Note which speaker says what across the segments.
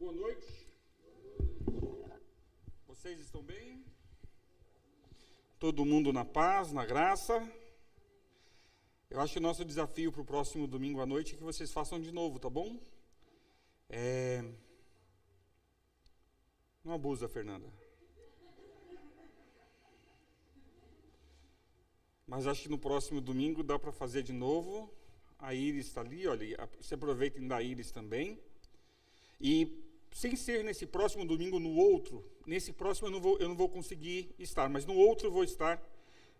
Speaker 1: Boa noite. Vocês estão bem? Todo mundo na paz, na graça? Eu acho que o nosso desafio para o próximo domingo à noite é que vocês façam de novo, tá bom? Não abusa, Fernanda. Mas acho que no próximo domingo dá para fazer de novo. A Iris está ali, olha, se aproveitem da Iris também. E sem ser nesse próximo domingo, no outro, nesse próximo eu não vou conseguir estar, mas no outro eu vou estar.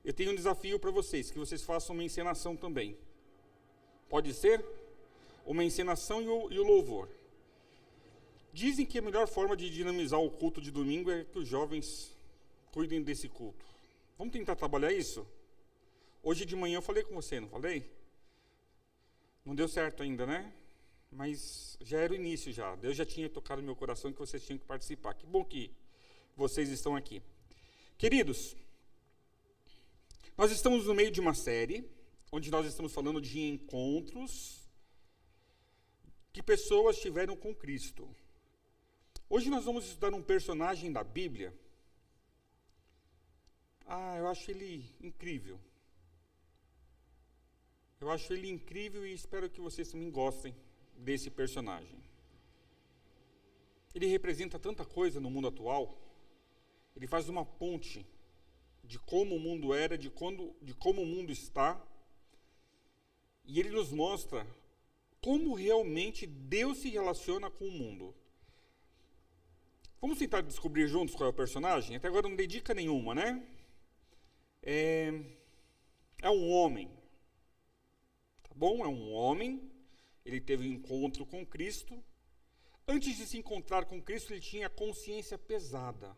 Speaker 1: Eu tenho um desafio para vocês, que vocês façam uma encenação também. Pode ser? Uma encenação e o louvor. Dizem que a melhor forma de dinamizar o culto de domingo é que os jovens cuidem desse culto. Vamos tentar trabalhar isso? Hoje de manhã eu falei com você, não falei? Não deu certo ainda, né? Mas já era o início já. Deus já tinha tocado no meu coração que vocês tinham que participar. Que bom que vocês estão aqui. Queridos, nós estamos no meio de uma série, onde nós estamos falando de encontros que pessoas tiveram com Cristo. Hoje nós vamos estudar um personagem da Bíblia. Eu acho ele incrível. Eu acho ele incrível e espero que vocês também gostem desse personagem. Ele representa tanta coisa no mundo atual. Ele faz uma ponte de como o mundo era, de como o mundo está. E ele nos mostra como realmente Deus se relaciona com o mundo. Vamos tentar descobrir juntos qual é o personagem? Até agora não dei dica nenhuma, né? É um homem. Tá bom? É um homem. Ele teve um encontro com Cristo. Antes de se encontrar com Cristo, ele tinha a consciência pesada.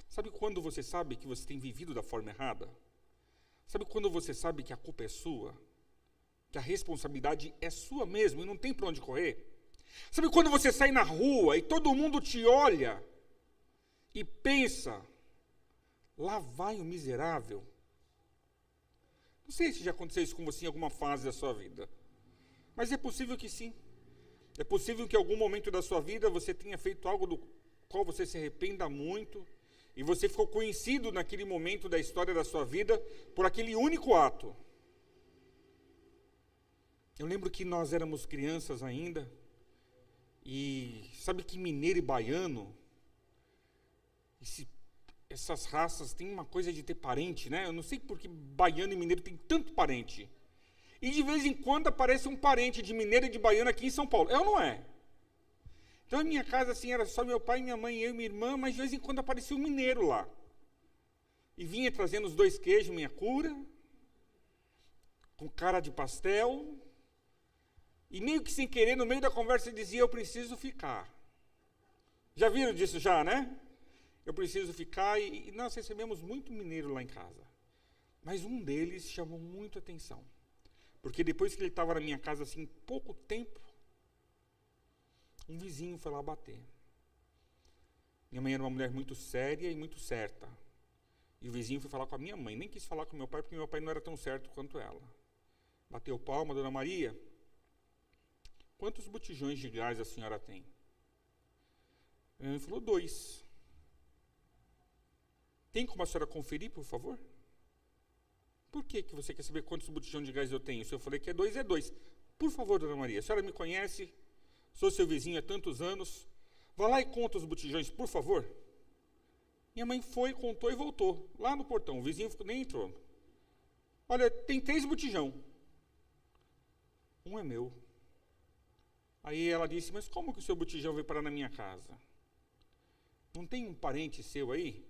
Speaker 1: Sabe quando você sabe que você tem vivido da forma errada? Sabe quando você sabe que a culpa é sua? Que a responsabilidade é sua mesmo e não tem para onde correr? Sabe quando você sai na rua e todo mundo te olha e pensa, lá vai o miserável? Não sei se já aconteceu isso com você em alguma fase da sua vida. Mas é possível que sim. É possível que em algum momento da sua vida você tenha feito algo do qual você se arrependa muito e você ficou conhecido naquele momento da história da sua vida por aquele único ato. Eu lembro que nós éramos crianças ainda e sabe que mineiro e baiano, essas raças têm uma coisa de ter parente, né? Eu não sei por que baiano e mineiro tem tanto parente. E de vez em quando aparece um parente de mineiro e de baiano aqui em São Paulo. É ou não é? Então a minha casa assim era só meu pai, minha mãe, eu e minha irmã, mas de vez em quando aparecia um mineiro lá. E vinha trazendo os 2 queijos, minha cura, com cara de pastel. E meio que sem querer, no meio da conversa, dizia, eu preciso ficar. Já viram disso já, né? Eu preciso ficar e nós recebemos muito mineiro lá em casa. Mas um deles chamou muito a atenção. Porque depois que ele estava na minha casa, assim, pouco tempo, um vizinho foi lá bater. Minha mãe era uma mulher muito séria e muito certa. E o vizinho foi falar com a minha mãe. Nem quis falar com meu pai, porque meu pai não era tão certo quanto ela. Bateu palma, dona Maria. Quantos botijões de gás a senhora tem? Minha mãe falou, 2. Tem como a senhora conferir, por favor? Por que você quer saber quantos botijões de gás eu tenho? Se eu falei que é 2, é 2. Por favor, dona Maria, a senhora me conhece, sou seu vizinho há tantos anos. Vá lá e conta os botijões, por favor. Minha mãe foi, contou e voltou. Lá no portão, o vizinho nem entrou. Olha, tem 3 botijão. Um é meu. Aí ela disse, mas como que o seu botijão veio parar na minha casa? Não tem um parente seu aí?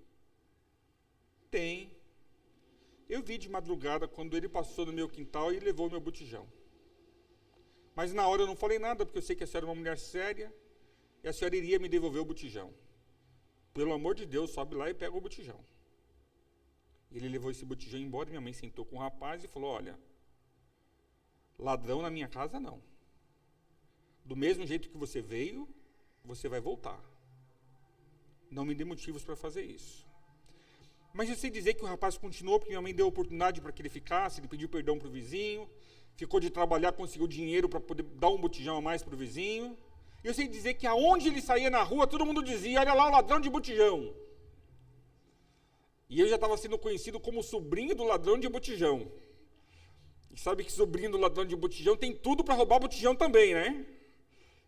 Speaker 1: Tem. Eu vi de madrugada quando ele passou no meu quintal e levou meu botijão. Mas na hora eu não falei nada, porque eu sei que a senhora é uma mulher séria e a senhora iria me devolver o botijão. Pelo amor de Deus, sobe lá e pega o botijão. Ele levou esse botijão embora e minha mãe sentou com o rapaz e falou, olha, ladrão na minha casa não. Do mesmo jeito que você veio, você vai voltar. Não me dê motivos para fazer isso. Mas eu sei dizer que o rapaz continuou, porque minha mãe deu oportunidade para que ele ficasse, ele pediu perdão para o vizinho, ficou de trabalhar, conseguiu dinheiro para poder dar um botijão a mais para o vizinho, Eu sei dizer que aonde ele saía na rua, todo mundo dizia, olha lá o ladrão de botijão. E eu já estava sendo conhecido como sobrinho do ladrão de botijão. E sabe que sobrinho do ladrão de botijão tem tudo para roubar botijão também, né?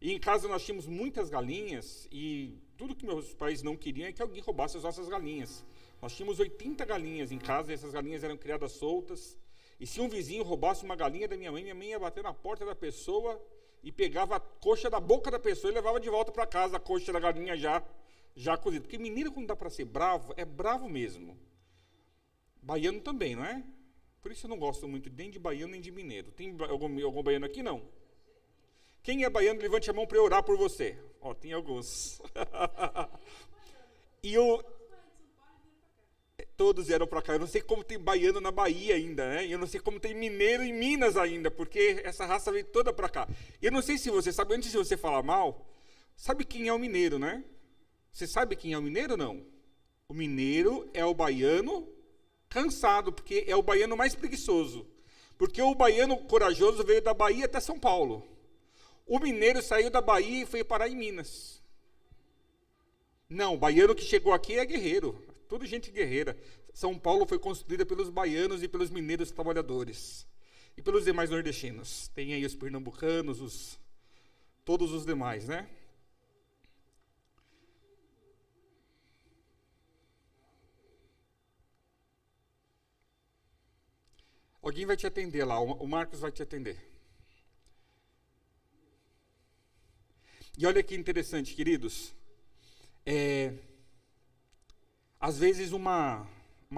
Speaker 1: E em casa nós tínhamos muitas galinhas e tudo que meus pais não queriam é que alguém roubasse as nossas galinhas. Nós tínhamos 80 galinhas em casa e essas galinhas eram criadas soltas. E se um vizinho roubasse uma galinha da minha mãe ia bater na porta da pessoa e pegava a coxa da boca da pessoa e levava de volta para casa a coxa da galinha já cozida. Porque mineiro, quando dá para ser bravo, é bravo mesmo. Baiano também, não é? Por isso eu não gosto muito nem de baiano nem de mineiro. Tem algum baiano aqui? Não. Quem é baiano, levante a mão para eu orar por você. Ó, tem alguns. E todos vieram para cá. Eu não sei como tem baiano na Bahia ainda, né? Eu não sei como tem mineiro em Minas ainda, porque essa raça veio toda para cá. Eu não sei se você sabe, antes de você falar mal, sabe quem é o mineiro, né? Você sabe quem é o mineiro ou não? O mineiro é o baiano cansado, porque é o baiano mais preguiçoso. Porque o baiano corajoso veio da Bahia até São Paulo. O mineiro saiu da Bahia e foi parar em Minas. Não, o baiano que chegou aqui é guerreiro. Tudo gente guerreira. São Paulo foi construída pelos baianos e pelos mineiros trabalhadores. E pelos demais nordestinos. Tem aí os pernambucanos, todos os demais, né? Alguém vai te atender lá, o Marcos vai te atender. E olha que interessante, queridos. Às vezes uma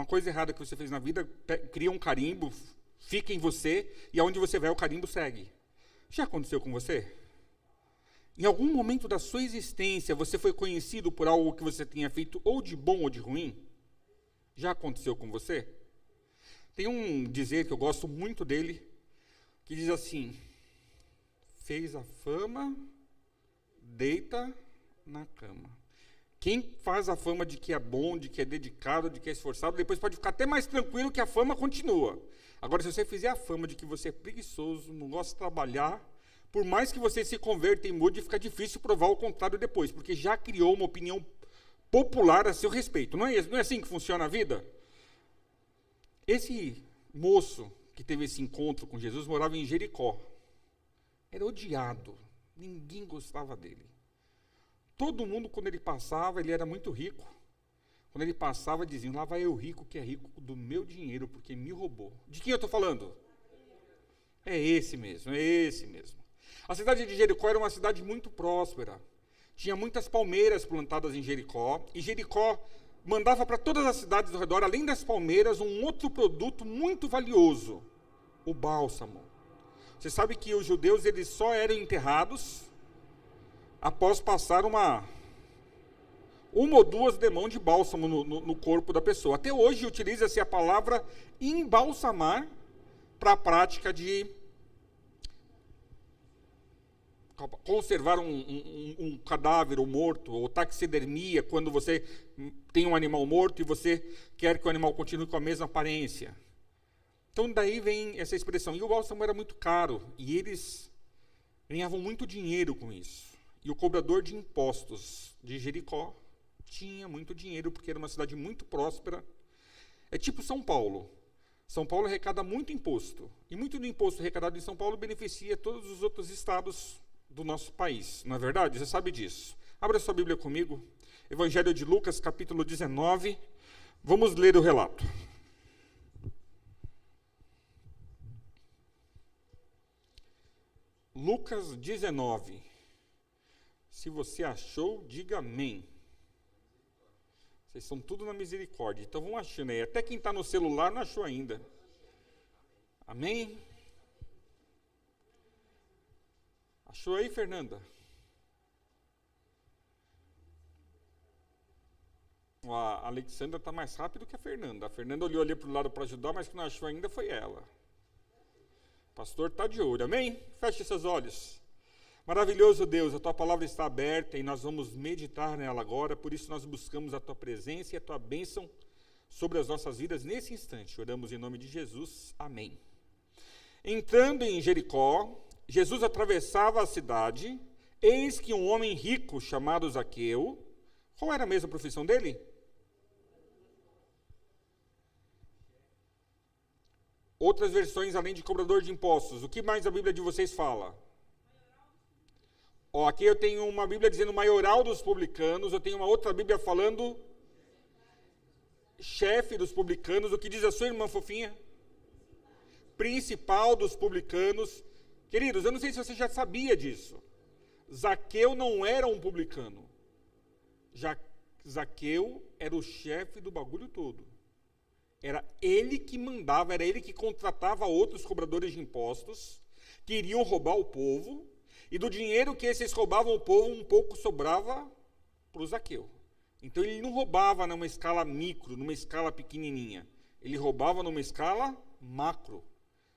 Speaker 1: coisa errada que você fez na vida cria um carimbo, fica em você, e aonde você vai o carimbo segue. Já aconteceu com você? Em algum momento da sua existência, você foi conhecido por algo que você tenha feito ou de bom ou de ruim? Já aconteceu com você? Tem um dizer que eu gosto muito dele, que diz assim: fez a fama, deita na cama. Quem faz a fama de que é bom, de que é dedicado, de que é esforçado, depois pode ficar até mais tranquilo que a fama continua. Agora, se você fizer a fama de que você é preguiçoso, não gosta de trabalhar, por mais que você se converta e mude, fica difícil provar o contrário depois, porque já criou uma opinião popular a seu respeito. Não é assim que funciona a vida? Esse moço que teve esse encontro com Jesus morava em Jericó. Era odiado. Ninguém gostava dele. Todo mundo, quando ele passava, ele era muito rico. Quando ele passava, diziam, lá vai eu rico, que é rico do meu dinheiro, porque me roubou. De quem eu estou falando? É esse mesmo. A cidade de Jericó era uma cidade muito próspera. Tinha muitas palmeiras plantadas em Jericó, e Jericó mandava para todas as cidades ao redor, além das palmeiras, um outro produto muito valioso, o bálsamo. Você sabe que os judeus eles só eram enterrados após passar uma ou duas demãos de bálsamo no corpo da pessoa. Até hoje utiliza-se a palavra embalsamar para a prática de conservar um cadáver ou morto, ou taxidermia, quando você tem um animal morto e você quer que o animal continue com a mesma aparência. Então, daí vem essa expressão. E o bálsamo era muito caro, e eles ganhavam muito dinheiro com isso. E o cobrador de impostos de Jericó tinha muito dinheiro, porque era uma cidade muito próspera. É tipo São Paulo. São Paulo arrecada muito imposto. E muito do imposto arrecadado em São Paulo beneficia todos os outros estados do nosso país. Não é verdade? Você sabe disso. Abra sua Bíblia comigo. Evangelho de Lucas, capítulo 19. Vamos ler o relato. Lucas 19. Se você achou, diga amém. Vocês são tudo na misericórdia. Então vão achando aí. Até quem está no celular não achou ainda. Amém? Achou aí, Fernanda? A Alexandra está mais rápido que a Fernanda. A Fernanda olhou ali para o lado para ajudar, mas que não achou ainda foi ela. O pastor está de olho, amém? Feche seus olhos. Maravilhoso Deus, a Tua palavra está aberta e nós vamos meditar nela agora, por isso nós buscamos a Tua presença e a Tua bênção sobre as nossas vidas nesse instante. Oramos em nome de Jesus, amém. Entrando em Jericó, Jesus atravessava a cidade, eis que um homem rico chamado Zaqueu, qual era a mesma profissão dele? Outras versões, além de cobrador de impostos, o que mais a Bíblia de vocês fala? Aqui eu tenho uma Bíblia dizendo maioral dos publicanos, eu tenho uma outra Bíblia falando chefe dos publicanos. O que diz a sua irmã fofinha? Principal dos publicanos. Queridos, eu não sei se você já sabia disso. Zaqueu não era um publicano. Zaqueu era o chefe do bagulho todo. Era ele que mandava, era ele que contratava outros cobradores de impostos, que iriam roubar o povo, e do dinheiro que esses roubavam o povo, um pouco sobrava para o Zaqueu. Então ele não roubava numa escala micro, numa escala pequenininha. Ele roubava numa escala macro.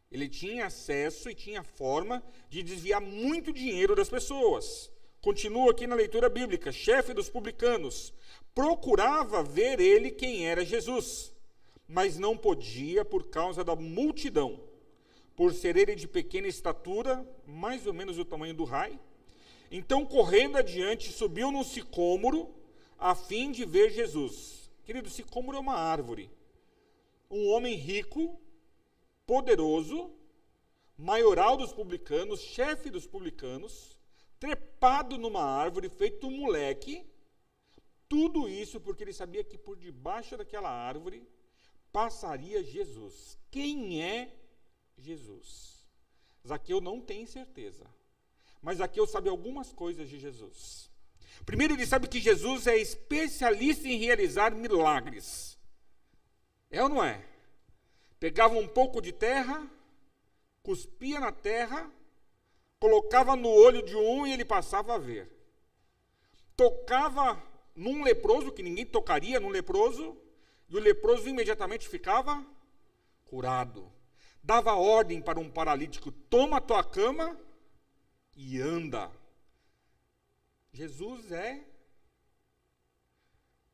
Speaker 1: Ele tinha acesso e tinha forma de desviar muito dinheiro das pessoas. Continua aqui na leitura bíblica. Chefe dos publicanos. Procurava ver ele quem era Jesus, mas não podia por causa da multidão. Por ser ele de pequena estatura, mais ou menos o tamanho do raio. Então, correndo adiante, subiu num sicômoro, a fim de ver Jesus. Querido, sicômoro é uma árvore. Um homem rico, poderoso, maioral dos publicanos, chefe dos publicanos, trepado numa árvore, feito um moleque. Tudo isso porque ele sabia que por debaixo daquela árvore passaria Jesus. Quem é Jesus? Zaqueu não tem certeza, mas Zaqueu sabe algumas coisas de Jesus. Primeiro, ele sabe que Jesus é especialista em realizar milagres. É ou não é? Pegava um pouco de terra, cuspia na terra, colocava no olho de um e ele passava a ver. Tocava num leproso, que ninguém tocaria num leproso, e o leproso imediatamente ficava curado. Dava ordem para um paralítico: toma a tua cama e anda. Jesus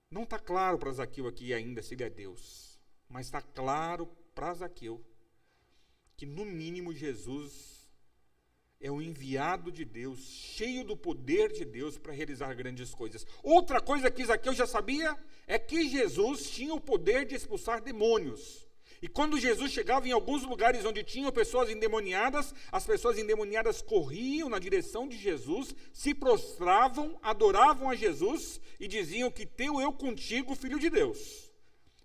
Speaker 1: não está claro para Zaqueu aqui ainda se ele é Deus, mas está claro para Zaqueu que no mínimo Jesus é o enviado de Deus, cheio do poder de Deus para realizar grandes coisas. Outra coisa que Zaqueu já sabia é que Jesus tinha o poder de expulsar demônios. E quando Jesus chegava em alguns lugares onde tinham pessoas endemoniadas, as pessoas endemoniadas corriam na direção de Jesus, se prostravam, adoravam a Jesus e diziam: que teu eu contigo, filho de Deus.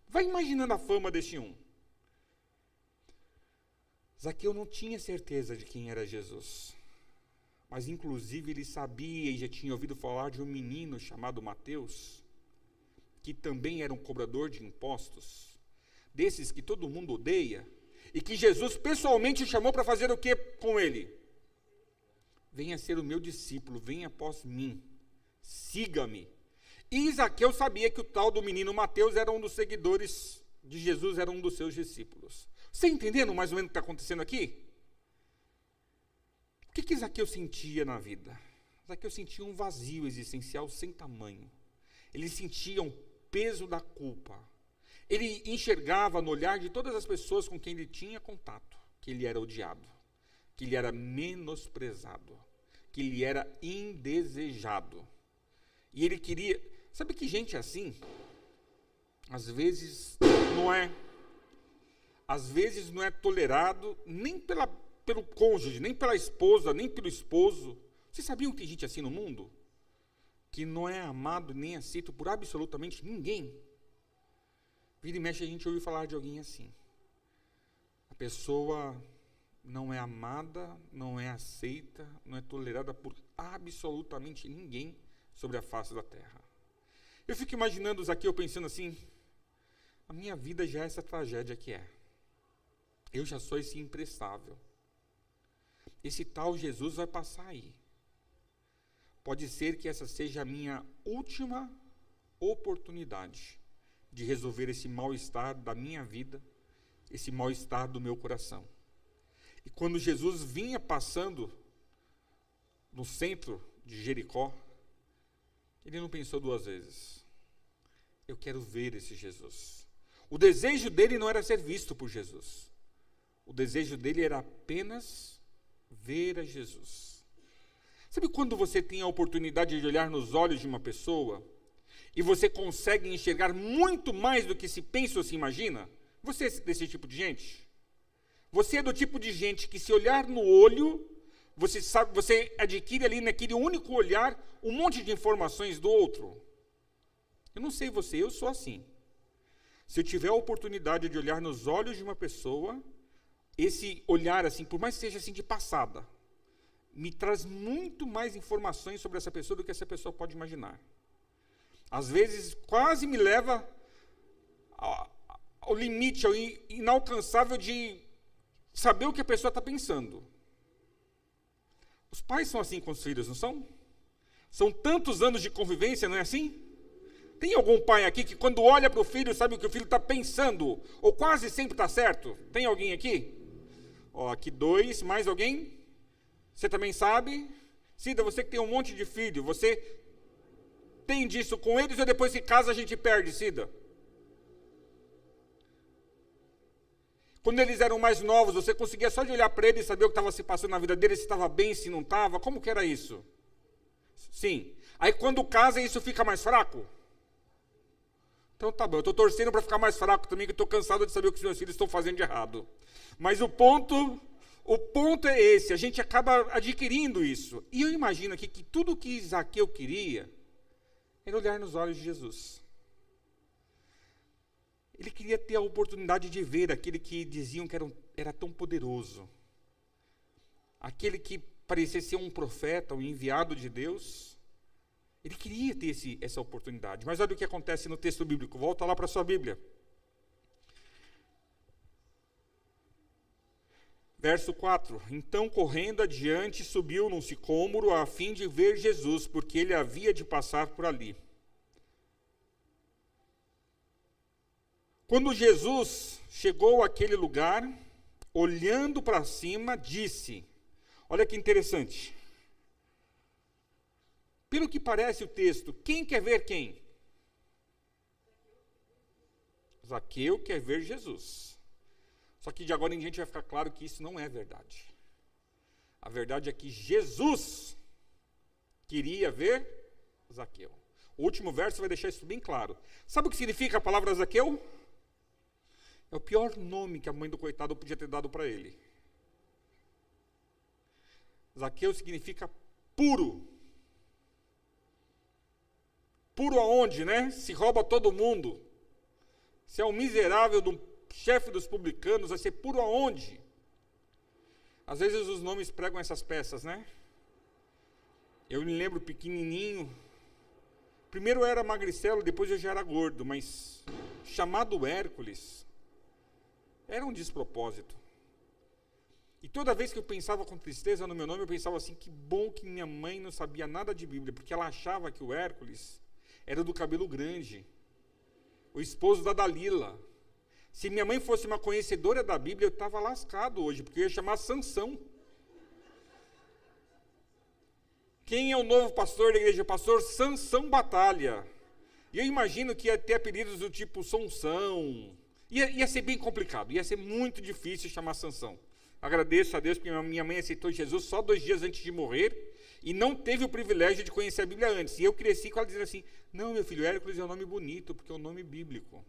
Speaker 1: Vai imaginando a fama deste um. Zaqueu não tinha certeza de quem era Jesus, mas inclusive ele sabia e já tinha ouvido falar de um menino chamado Mateus, que também era um cobrador de impostos, desses que todo mundo odeia, e que Jesus pessoalmente chamou para fazer o que com ele? Venha ser o meu discípulo, venha após mim, siga-me. E Zaqueu sabia que o tal do menino Mateus era um dos seguidores de Jesus, era um dos seus discípulos. Você entendendo mais ou menos o que está acontecendo aqui? O que Zaqueu sentia na vida? Zaqueu sentia um vazio existencial sem tamanho. Ele sentia um peso da culpa. Ele enxergava no olhar de todas as pessoas com quem ele tinha contato que ele era odiado, que ele era menosprezado, que ele era indesejado. E ele queria... Sabe que gente assim, às vezes não é tolerado nem pelo cônjuge, nem pela esposa, nem pelo esposo. Vocês sabiam que tem gente assim no mundo? Que não é amado nem aceito por absolutamente ninguém. Vira e mexe a gente ouve falar de alguém assim. A pessoa não é amada, não é aceita, não é tolerada por absolutamente ninguém sobre a face da terra. Eu fico imaginando Zaqueu pensando assim: a minha vida já é essa tragédia que é. Eu já sou esse imprestável. Esse tal Jesus vai passar aí. Pode ser que essa seja a minha última oportunidade de resolver esse mal-estar da minha vida, esse mal-estar do meu coração. E quando Jesus vinha passando no centro de Jericó, ele não pensou duas vezes. Eu quero ver esse Jesus. O desejo dele não era ser visto por Jesus. O desejo dele era apenas ver a Jesus. Sabe quando você tem a oportunidade de olhar nos olhos de uma pessoa e você consegue enxergar muito mais do que se pensa ou se imagina? Você é desse tipo de gente? Você é do tipo de gente que, se olhar no olho, você adquire ali naquele único olhar um monte de informações do outro? Eu não sei você, eu sou assim. Se eu tiver a oportunidade de olhar nos olhos de uma pessoa, esse olhar, assim, por mais que seja assim de passada, me traz muito mais informações sobre essa pessoa do que essa pessoa pode imaginar. Às vezes, quase me leva ao limite, ao inalcançável de saber o que a pessoa está pensando. Os pais são assim com os filhos, não são? São tantos anos de convivência, não é assim? Tem algum pai aqui que, quando olha para o filho, sabe o que o filho está pensando? Ou quase sempre está certo? Tem alguém aqui? Ó, aqui 2, mais alguém? Você também sabe? Cida, você que tem um monte de filho, você tem disso com eles ou depois que casa a gente perde, Cida? Quando eles eram mais novos, você conseguia só de olhar para eles e saber o que estava se passando na vida deles, se estava bem, se não estava? Como que era isso? Sim. Aí quando casa, isso fica mais fraco? Então tá bom, eu estou torcendo para ficar mais fraco também, que eu estou cansado de saber o que os meus filhos estão fazendo de errado. Mas o ponto é esse, a gente acaba adquirindo isso. E eu imagino aqui que tudo que Zaqueu queria era olhar nos olhos de Jesus. Ele queria ter a oportunidade de ver aquele que diziam que era tão poderoso. Aquele que parecia ser um profeta, um enviado de Deus. Ele queria ter essa oportunidade. Mas olha o que acontece no texto bíblico. Volta lá para a sua Bíblia. Verso 4. Então, correndo adiante, subiu num sicômoro a fim de ver Jesus, porque ele havia de passar por ali. Quando Jesus chegou àquele lugar, olhando para cima, disse, olha que interessante. Pelo que parece o texto, quem quer ver quem? Zaqueu quer ver Jesus. Só que de agora em diante vai ficar claro que isso não é verdade. A verdade é que Jesus queria ver Zaqueu. O último verso vai deixar isso bem claro. Sabe o que significa a palavra Zaqueu? É o pior nome que a mãe do coitado podia ter dado para ele. Zaqueu significa puro. Puro aonde, né? Se rouba todo mundo. Se é um miserável do chefe dos publicanos, vai ser puro aonde? Às vezes os nomes pregam essas peças, né? Eu me lembro pequenininho. Primeiro eu era magricelo, depois eu já era gordo, mas chamado Hércules era um despropósito. E toda vez que eu pensava com tristeza no meu nome, eu pensava assim, que bom que minha mãe não sabia nada de Bíblia, porque ela achava que o Hércules era do cabelo grande, o esposo da Dalila. Se minha mãe fosse uma conhecedora da Bíblia, eu estava lascado hoje, porque eu ia chamar Sansão. Quem é o novo pastor da igreja? Pastor Sansão Batalha. E eu imagino que ia ter apelidos do tipo Sansão. Ia ser bem complicado, ia ser muito difícil chamar Sansão. Agradeço a Deus porque minha mãe aceitou Jesus só 2 dias antes de morrer e não teve o privilégio de conhecer a Bíblia antes. E eu cresci com ela dizendo assim, não, meu filho, Hércules é um nome bonito, porque é um nome bíblico.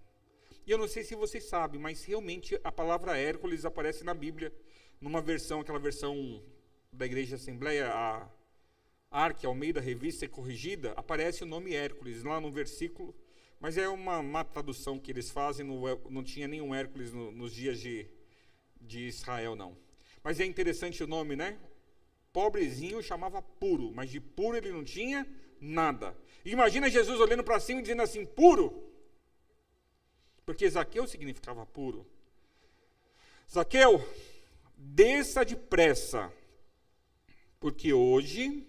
Speaker 1: E eu não sei se vocês sabem, mas realmente a palavra Hércules aparece na Bíblia, numa versão, aquela versão da Igreja Assembleia, a Arque, Almeida, Revista e Corrigida, aparece o nome Hércules lá no versículo, mas é uma má tradução que eles fazem, não tinha nenhum Hércules nos dias de Israel, não. Mas é interessante o nome, né? Pobrezinho chamava puro, mas de puro ele não tinha nada. E imagina Jesus olhando para cima e dizendo assim, puro? Porque Zaqueu significava puro. Zaqueu, desça depressa, porque hoje,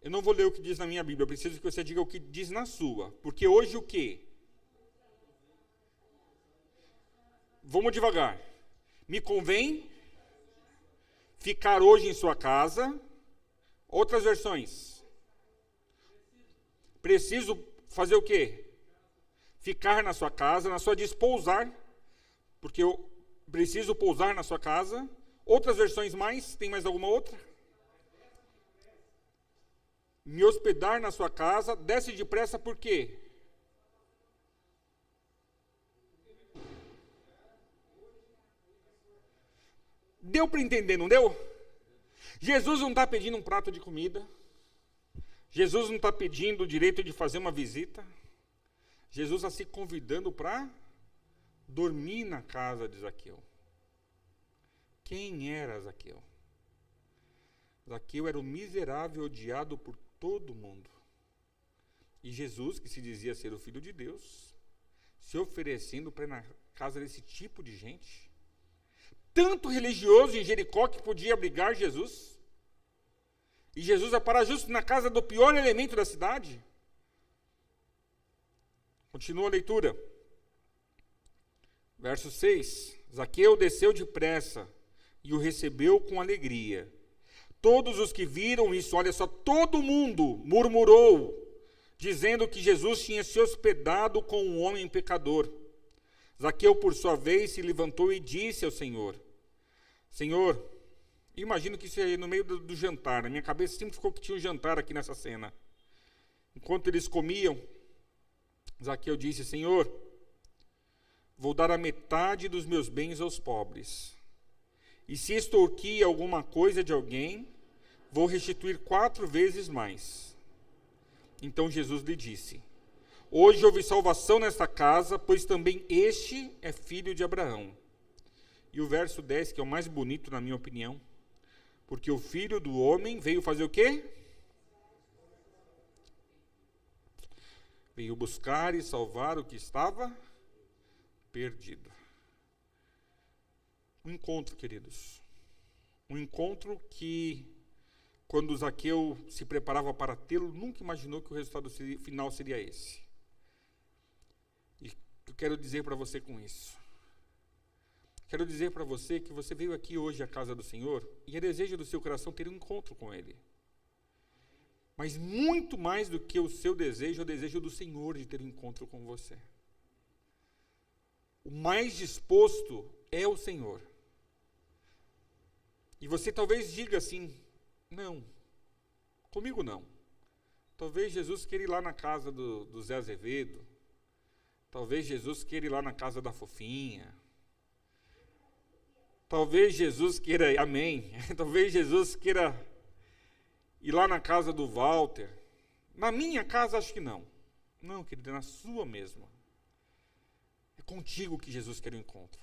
Speaker 1: eu não vou ler o que diz na minha Bíblia, eu preciso que você diga o que diz na sua. Porque hoje o quê? Vamos devagar. Me convém ficar hoje em sua casa. Outras versões. Preciso fazer o quê? Ficar na sua casa, na sua despousar, porque eu preciso pousar na sua casa. Outras versões mais, tem mais alguma outra? me hospedar na sua casa, desce depressa por quê? Deu para entender, não deu? Jesus não está pedindo um prato de comida. Jesus não está pedindo o direito de fazer uma visita. Jesus está se convidando para dormir na casa de Zaqueu. Quem era Zaqueu? Zaqueu era o miserável odiado por todo mundo. E Jesus, que se dizia ser o Filho de Deus, se oferecendo para ir na casa desse tipo de gente. Tanto religioso em Jericó que podia abrigar Jesus. E Jesus vai parar justo na casa do pior elemento da cidade. Continua a leitura. Verso 6. Zaqueu desceu depressa e o recebeu com alegria. Todos os que viram isso, olha só, todo mundo murmurou, dizendo que Jesus tinha se hospedado com um homem pecador. Zaqueu, por sua vez, se levantou e disse ao Senhor: Senhor, imagino que isso é no meio do jantar. Na minha cabeça sempre ficou que tinha um jantar aqui nessa cena. Enquanto eles comiam, Zaqueu disse: Senhor, vou dar a metade dos meus bens aos pobres. E se extorquir alguma coisa de alguém, vou restituir 4 vezes mais. Então Jesus lhe disse: Hoje houve salvação nesta casa, pois também este é filho de Abraão. E o verso 10, que é o mais bonito na minha opinião, porque o Filho do Homem veio fazer o quê? Veio buscar e salvar o que estava perdido. Um encontro, queridos. Um encontro que, quando Zaqueu se preparava para tê-lo, nunca imaginou que o resultado final seria esse. E eu quero dizer para você com isso. Quero dizer para você que você veio aqui hoje à casa do Senhor e é desejo do seu coração ter um encontro com Ele. Mas muito mais do que o seu desejo, é o desejo do Senhor de ter um encontro com você. O mais disposto é o Senhor. E você talvez diga assim: não, comigo não. Talvez Jesus queira ir lá na casa do Zé Azevedo. Talvez Jesus queira ir lá na casa da Fofinha. Talvez Jesus queira, amém, talvez Jesus queira ir lá na casa do Walter. Na minha casa, acho que não. Não, querida, na sua mesma. É contigo que Jesus quer um encontro.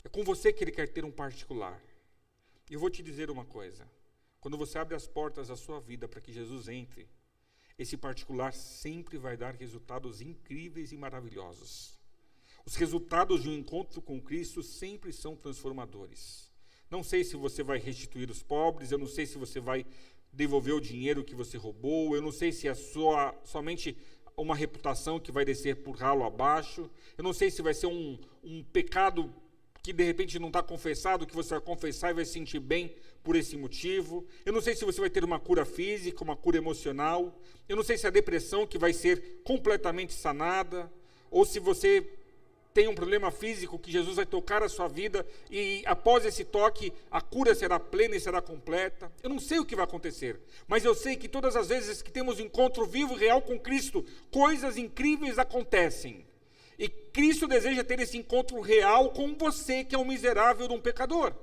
Speaker 1: É com você que Ele quer ter um particular. E eu vou te dizer uma coisa. Quando você abre as portas da sua vida para que Jesus entre, esse particular sempre vai dar resultados incríveis e maravilhosos. Os resultados de um encontro com Cristo sempre são transformadores. Não sei se você vai restituir os pobres, eu não sei se você vai devolver o dinheiro que você roubou, eu não sei se é somente uma reputação que vai descer por ralo abaixo, eu não sei se vai ser um pecado que de repente não está confessado, que você vai confessar e vai se sentir bem por esse motivo. Eu não sei se você vai ter uma cura física, uma cura emocional. Eu não sei se a depressão que vai ser completamente sanada, ou se você tem um problema físico que Jesus vai tocar a sua vida e após esse toque a cura será plena e será completa. Eu não sei o que vai acontecer, mas eu sei que todas as vezes que temos um encontro vivo e real com Cristo, coisas incríveis acontecem. E Cristo deseja ter esse encontro real com você, que é um miserável de um pecador.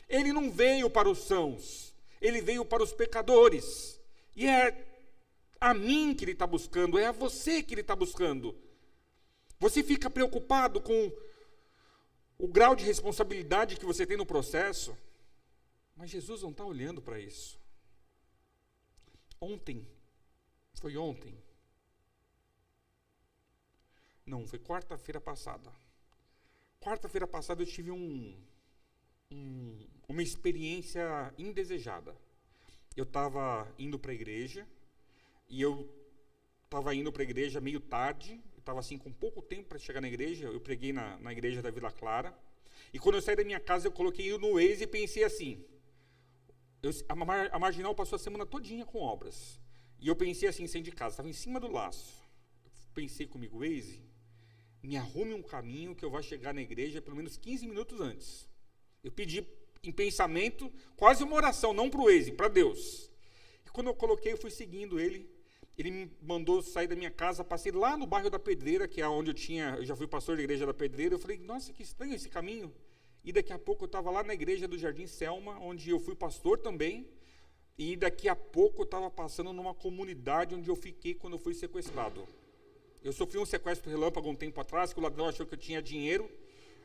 Speaker 1: Ele não veio para os sãos, Ele veio para os pecadores. E é a mim que Ele está buscando, é a você que Ele está buscando. Você fica preocupado com o grau de responsabilidade que você tem no processo, mas Jesus não está olhando para isso. Foi ontem. Não, foi quarta-feira passada. Quarta-feira passada eu tive uma experiência indesejada. Eu estava indo para a igreja, e eu estava indo para a igreja meio tarde, estava assim com pouco tempo para chegar na igreja. Eu preguei na igreja da Vila Clara, e quando eu saí da minha casa eu coloquei no Waze e pensei assim, a Marginal passou a semana todinha com obras, e eu pensei assim, saindo de casa, estava em cima do laço, pensei comigo: Waze, me arrume um caminho que eu vá chegar na igreja pelo menos 15 minutos antes. Eu pedi em pensamento, quase uma oração, não para o Waze, para Deus. quando eu coloquei, eu fui seguindo ele. Ele me mandou sair da minha casa, passei lá no bairro da Pedreira, que é onde eu já fui pastor da igreja da Pedreira. Eu falei, nossa, que estranho esse caminho. E daqui a pouco eu estava lá na igreja do Jardim Selma, onde eu fui pastor também. E daqui a pouco eu estava passando numa comunidade onde eu fiquei quando eu fui sequestrado. Eu sofri um sequestro relâmpago um tempo atrás, que o ladrão achou que eu tinha dinheiro,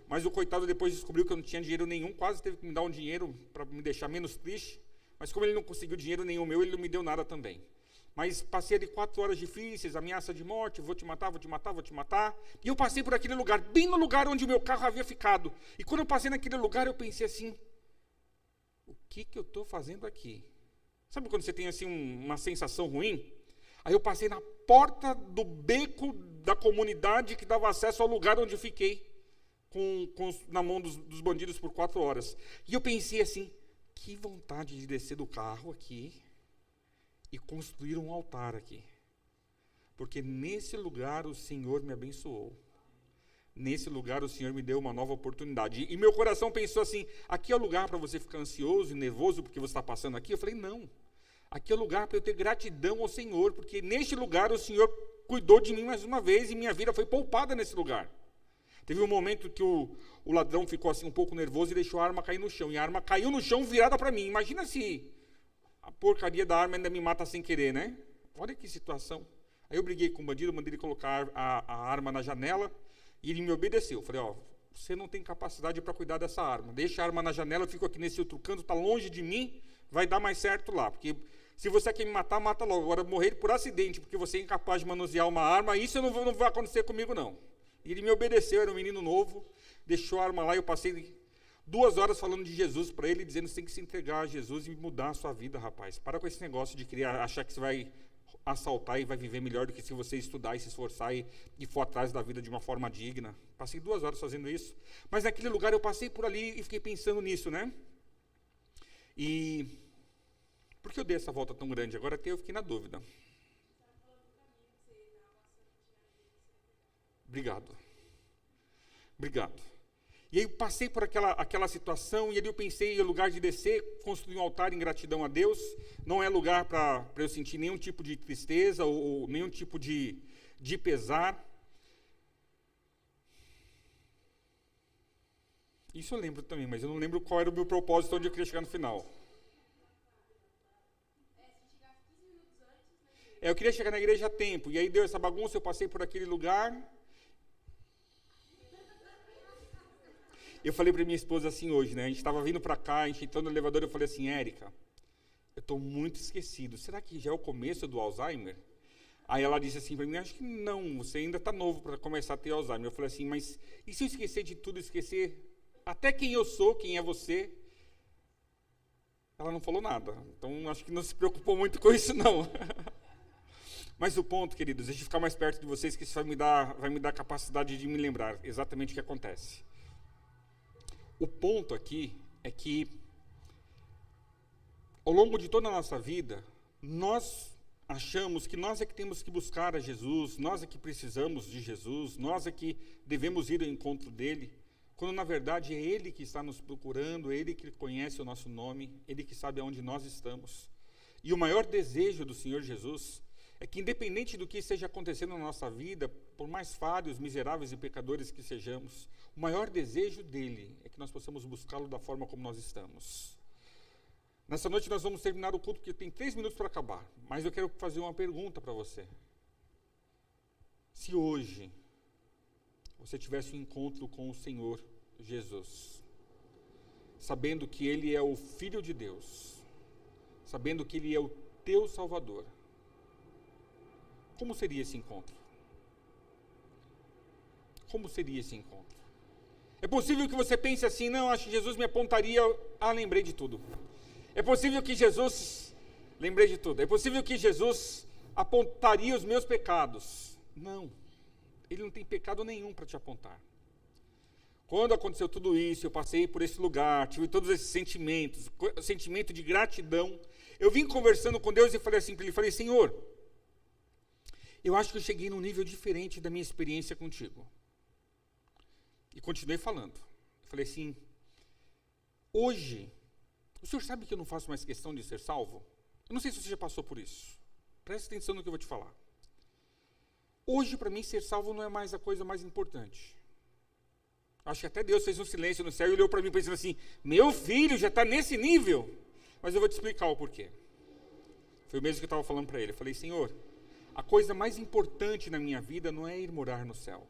Speaker 1: mas o coitado depois descobriu que eu não tinha dinheiro nenhum, quase teve que me dar um dinheiro para me deixar menos triste. Mas como ele não conseguiu dinheiro nenhum meu, ele não me deu nada também. Mas passei ali 4 horas difíceis, ameaça de morte, vou te matar, vou te matar, vou te matar. E eu passei por aquele lugar, bem no lugar onde o meu carro havia ficado. E quando eu passei naquele lugar, eu pensei assim, o que eu estou fazendo aqui? Sabe quando você tem assim uma sensação ruim? Aí eu passei na porta do beco da comunidade que dava acesso ao lugar onde eu fiquei, na mão dos bandidos por 4 horas. E eu pensei assim, que vontade de descer do carro aqui e construir um altar aqui. Porque nesse lugar o Senhor me abençoou. Nesse lugar o Senhor me deu uma nova oportunidade. E meu coração pensou assim, aqui é o lugar para você ficar ansioso e nervoso porque você está passando aqui? Eu falei, não. Aqui é o lugar para eu ter gratidão ao Senhor, porque neste lugar o Senhor cuidou de mim mais uma vez e minha vida foi poupada nesse lugar. Teve um momento que o ladrão ficou assim um pouco nervoso e deixou a arma cair no chão. E a arma caiu no chão virada para mim. Imagina se a porcaria da arma ainda me mata sem querer, né? Olha que situação. Aí eu briguei com o bandido, mandei ele colocar a arma na janela e ele me obedeceu. Eu falei, você não tem capacidade para cuidar dessa arma. Deixa a arma na janela, eu fico aqui nesse outro canto, está longe de mim, vai dar mais certo lá. Porque se você quer me matar, mata logo. Agora, morrer por acidente, porque você é incapaz de manusear uma arma, isso não vai acontecer comigo, não. E ele me obedeceu, era um menino novo, deixou a arma lá e eu passei 2 horas falando de Jesus para ele, dizendo que você tem que se entregar a Jesus e mudar a sua vida, rapaz. Para com esse negócio de achar que você vai assaltar e vai viver melhor do que se você estudar e se esforçar e for atrás da vida de uma forma digna. Passei 2 horas fazendo isso. Mas naquele lugar eu passei por ali e fiquei pensando nisso, né? E por que eu dei essa volta tão grande? Agora até eu fiquei na dúvida. Obrigado. E aí eu passei por aquela situação, e ali eu pensei, em lugar de descer, construir um altar em gratidão a Deus, não é lugar para eu sentir nenhum tipo de tristeza ou nenhum tipo de pesar. Isso eu lembro também, mas eu não lembro qual era o meu propósito, onde eu queria chegar no final. Eu queria chegar na igreja a tempo, e aí deu essa bagunça, eu passei por aquele lugar. Eu falei para minha esposa assim hoje, né? A gente estava vindo para cá, a gente entrou no elevador, eu falei assim, Érica, eu estou muito esquecido. Será que já é o começo do Alzheimer? Aí ela disse assim para mim, acho que não, você ainda está novo para começar a ter Alzheimer. Eu falei assim, mas e se eu esquecer de tudo, esquecer até quem eu sou, quem é você? Ela não falou nada, então acho que não se preocupou muito com isso não. Mas o ponto, queridos, deixa eu ficar mais perto de vocês, que isso vai me dar capacidade de me lembrar exatamente o que acontece. O ponto aqui é que, ao longo de toda a nossa vida, nós achamos que nós é que temos que buscar a Jesus, nós é que precisamos de Jesus, nós é que devemos ir ao encontro dele, quando na verdade é ele que está nos procurando, é ele que conhece o nosso nome, ele que sabe aonde nós estamos. E o maior desejo do Senhor Jesus é que, independente do que esteja acontecendo na nossa vida, por mais falhos, miseráveis e pecadores que sejamos, o maior desejo dele é que nós possamos buscá-lo da forma como nós estamos. Nessa noite nós vamos terminar o culto, porque tem 3 minutos para acabar, mas eu quero fazer uma pergunta para você. Se hoje você tivesse um encontro com o Senhor Jesus, sabendo que ele é o Filho de Deus, sabendo que ele é o teu Salvador, como seria esse encontro? Como seria esse encontro? É possível que você pense assim, não, acho que Jesus me apontaria, lembrei de tudo. É possível que Jesus, lembrei de tudo. É possível que Jesus apontaria os meus pecados. Não, ele não tem pecado nenhum para te apontar. Quando aconteceu tudo isso, eu passei por esse lugar, tive todos esses sentimentos, sentimento de gratidão. Eu vim conversando com Deus e falei assim para ele, falei, Senhor, eu acho que eu cheguei num nível diferente da minha experiência contigo. E continuei falando. Eu falei assim, hoje, o senhor sabe que eu não faço mais questão de ser salvo? Eu não sei se você já passou por isso. Preste atenção no que eu vou te falar. Hoje, para mim, ser salvo não é mais a coisa mais importante. Acho que até Deus fez um silêncio no céu e olhou para mim pensando assim, meu filho já está nesse nível. Mas eu vou te explicar o porquê. Foi o mesmo que eu estava falando para ele. Eu falei, Senhor, a coisa mais importante na minha vida não é ir morar no céu.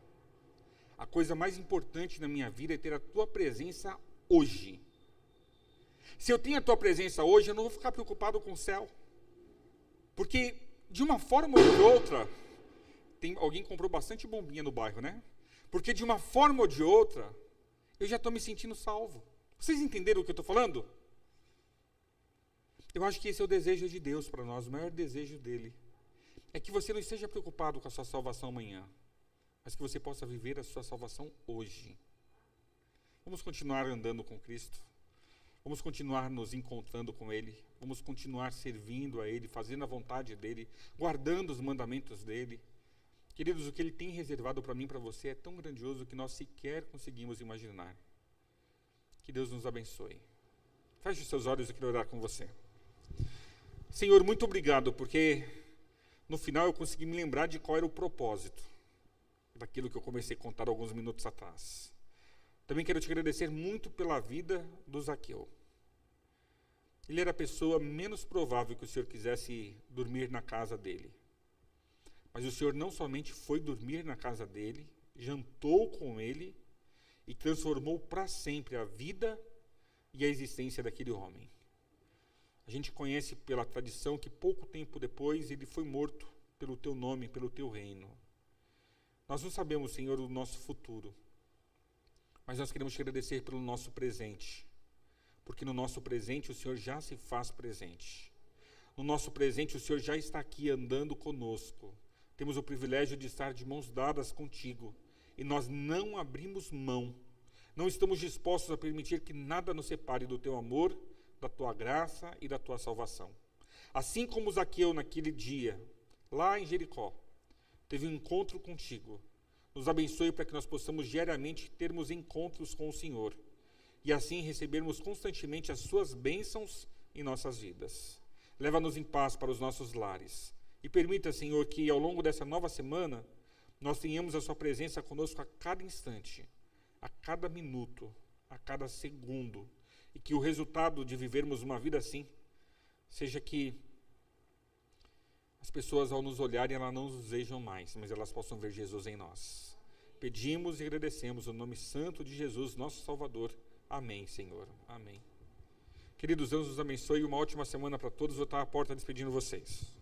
Speaker 1: A coisa mais importante na minha vida é ter a tua presença hoje. Se eu tenho a tua presença hoje, eu não vou ficar preocupado com o céu. Porque, de uma forma ou de outra, alguém comprou bastante bombinha no bairro, né? Porque, de uma forma ou de outra, eu já estou me sentindo salvo. Vocês entenderam o que eu estou falando? Eu acho que esse é o desejo de Deus para nós, o maior desejo dele. É que você não esteja preocupado com a sua salvação amanhã, mas que você possa viver a sua salvação hoje. Vamos continuar andando com Cristo. Vamos continuar nos encontrando com Ele. Vamos continuar servindo a Ele, fazendo a vontade dEle, guardando os mandamentos dEle. Queridos, o que Ele tem reservado para mim e para você é tão grandioso que nós sequer conseguimos imaginar. Que Deus nos abençoe. Feche os seus olhos, eu quero orar com você. Senhor, muito obrigado, porque no final eu consegui me lembrar de qual era o propósito daquilo que eu comecei a contar alguns minutos atrás. Também quero te agradecer muito pela vida do Zaqueu. Ele era a pessoa menos provável que o Senhor quisesse dormir na casa dele. Mas o Senhor não somente foi dormir na casa dele, jantou com ele e transformou para sempre a vida e a existência daquele homem. A gente conhece pela tradição que pouco tempo depois ele foi morto pelo teu nome, pelo teu reino. Nós não sabemos, Senhor, o nosso futuro, mas nós queremos te agradecer pelo nosso presente, porque no nosso presente o Senhor já se faz presente. No nosso presente o Senhor já está aqui andando conosco. Temos o privilégio de estar de mãos dadas contigo, e nós não abrimos mão. Não estamos dispostos a permitir que nada nos separe do teu amor, da tua graça e da tua salvação. Assim como Zaqueu naquele dia, lá em Jericó, teve um encontro contigo, nos abençoe para que nós possamos diariamente termos encontros com o Senhor e assim recebermos constantemente as suas bênçãos em nossas vidas. Leva-nos em paz para os nossos lares e permita, Senhor, que ao longo dessa nova semana nós tenhamos a sua presença conosco a cada instante, a cada minuto, a cada segundo, e que o resultado de vivermos uma vida assim seja que as pessoas, ao nos olharem, elas não nos vejam mais, mas elas possam ver Jesus em nós. Pedimos e agradecemos o nome santo de Jesus, nosso Salvador. Amém, Senhor. Amém. Queridos, Deus nos abençoe e uma ótima semana para todos. Vou estar à porta despedindo vocês.